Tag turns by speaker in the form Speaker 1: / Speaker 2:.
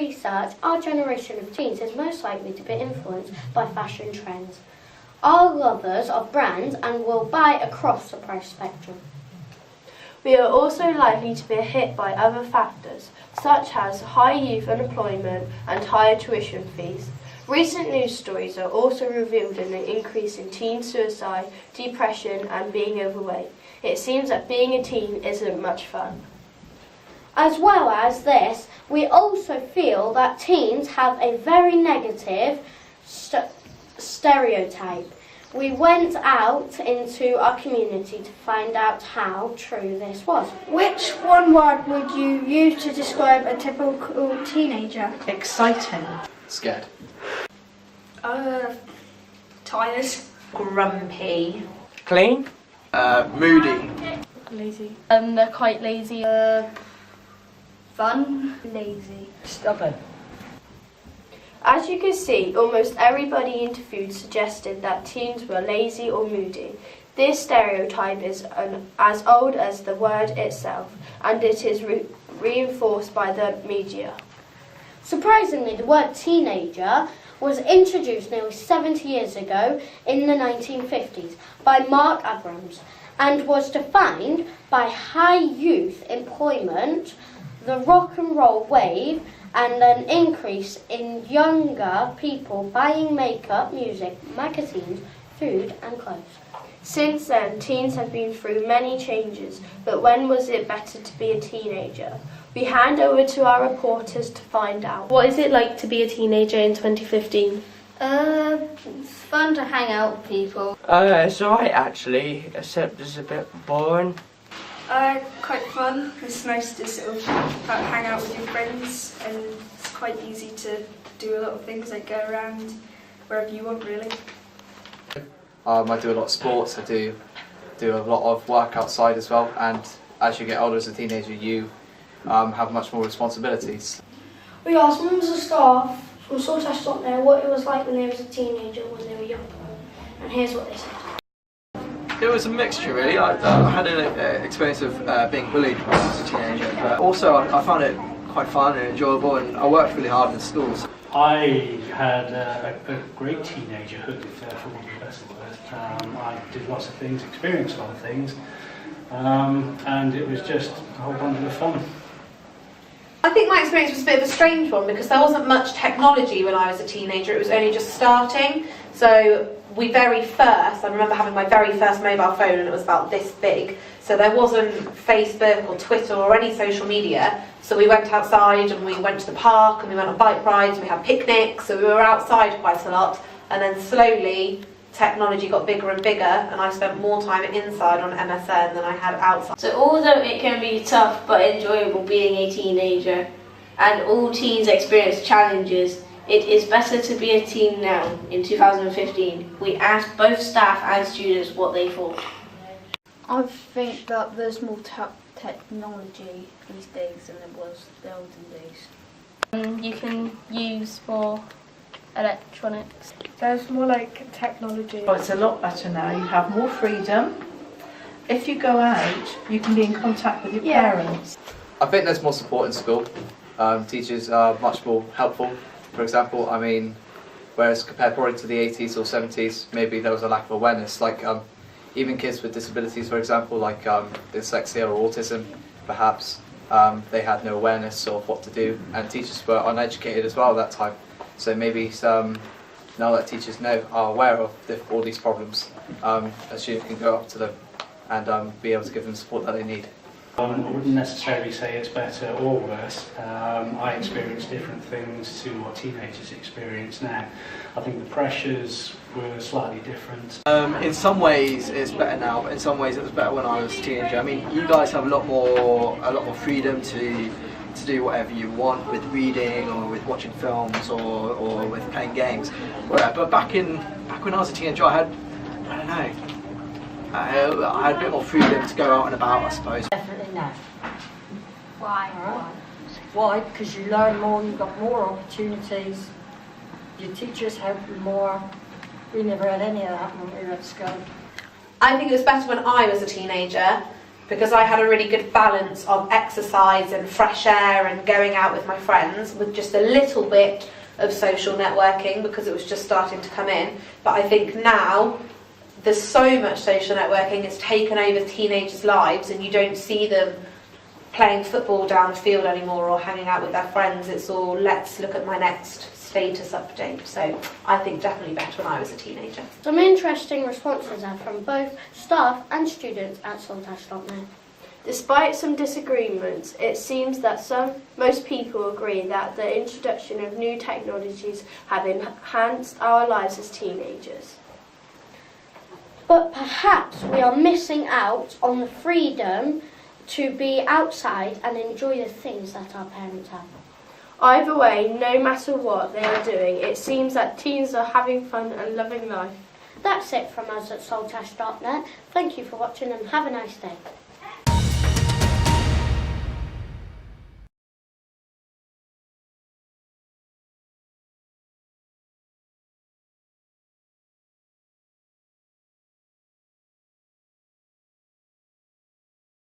Speaker 1: research, our generation of teens is most likely to be influenced by fashion trends, are lovers of brands and will buy across the price spectrum.
Speaker 2: We are also likely to be hit by other factors, such as high youth unemployment and higher tuition fees. Recent news stories are also revealed an increase in teen suicide, depression and being overweight. It seems that being a teen isn't much fun.
Speaker 1: As well as this, we also feel that teens have a very negative stereotype. We went out into our community to find out how true this was.
Speaker 3: Which one word would you use to describe a typical teenager?
Speaker 4: Exciting.
Speaker 5: Scared.
Speaker 3: Tired.
Speaker 4: Grumpy.
Speaker 6: Clean.
Speaker 5: Moody.
Speaker 2: Lazy.
Speaker 7: They're quite lazy.
Speaker 3: Fun.
Speaker 7: Lazy.
Speaker 4: Stubborn.
Speaker 2: As you can see, almost everybody interviewed suggested that teens were lazy or moody. This stereotype is as old as the word itself, and it is reinforced by the media.
Speaker 1: Surprisingly, the word teenager was introduced nearly 70 years ago in the 1950s by Mark Abrams and was defined by high youth employment, the rock and roll wave, and an increase in younger people buying makeup, music, magazines, food and clothes.
Speaker 2: Since then, teens have been through many changes, but when was it better to be a teenager? We hand over to our reporters to find out. What is it like to be a teenager in 2015?
Speaker 7: It's fun to hang out with people.
Speaker 6: It's alright actually, except it's a bit boring.
Speaker 3: Quite fun. It's nice to sort of hang out with your friends, and it's quite easy to do a lot of things, like go around wherever you want, really.
Speaker 5: I do a lot of sports. I do a lot of work outside as well. And as you get older as a teenager, you have much more responsibilities.
Speaker 3: We asked members of staff from Saltash.net what it was like when they was a teenager, when they were young, and here's what they said.
Speaker 8: It was a mixture really. I had an experience of being bullied when I was a teenager, but also I found it quite fun and enjoyable, and I worked really hard in schools.
Speaker 9: I had a great teenagerhood, for want of a better word. I did lots of things, experienced a lot of things, and it was just a whole bundle of fun.
Speaker 4: I think my experience was a bit of a strange one because there wasn't much technology when I was a teenager. It was only just starting. So I remember having my very first mobile phone, and it was about this big. So there wasn't Facebook or Twitter or any social media. So we went outside and we went to the park and we went on bike rides, we had picnics, so we were outside quite a lot. And then slowly technology got bigger and bigger, and I spent more time inside on MSN than I had outside.
Speaker 7: So although it can be tough but enjoyable being a teenager, and all teens experience challenges, it is better to be a teen now, in 2015. We asked both staff and students what they thought.
Speaker 3: I think that there's more technology these days than there was the olden days.
Speaker 7: You can use more electronics.
Speaker 2: There's more like technology.
Speaker 4: Oh,
Speaker 10: It's a lot better now. You have more freedom. If you go out, you can be in contact with your parents.
Speaker 5: I think there's more support in school. Teachers are much more helpful. For example, I mean, whereas compared probably to the 80s or 70s, maybe there was a lack of awareness. Like even kids with disabilities, for example, like dyslexia or autism, perhaps, they had no awareness of what to do, and teachers were uneducated as well at that time. So maybe now that teachers are aware of all these problems, a student can go up to them and be able to give them support that they need.
Speaker 9: I wouldn't necessarily say it's better or worse. I experience different things to what teenagers experience now. I think the pressures were slightly different.
Speaker 8: In some ways it's better now, in some ways it was better when I was a teenager. I mean, you guys have a lot more freedom to do whatever you want with reading or with watching films or with playing games. But back when I was a teenager, I had a bit more freedom to go out and about, I suppose.
Speaker 10: Definitely no.
Speaker 7: Why?
Speaker 10: Why? Because you learn more, you've got more opportunities, your teachers help you more. We never had any of that when we were at school.
Speaker 4: I think it was better when I was a teenager because I had a really good balance of exercise and fresh air and going out with my friends with just a little bit of social networking because it was just starting to come in. But I think now there's so much social networking, it's taken over teenagers' lives, and you don't see them playing football down the field anymore or hanging out with their friends. It's all, let's look at my next status update. So I think definitely better when I was a teenager.
Speaker 1: Some interesting responses are from both staff and students at saltash.net.
Speaker 2: Despite some disagreements, it seems that most people agree that the introduction of new technologies have enhanced our lives as teenagers.
Speaker 1: But perhaps we are missing out on the freedom to be outside and enjoy the things that our parents have.
Speaker 2: Either way, no matter what they are doing, it seems that teens are having fun and loving life.
Speaker 1: That's it from us at saltash.net. Thank you for watching and have a nice day.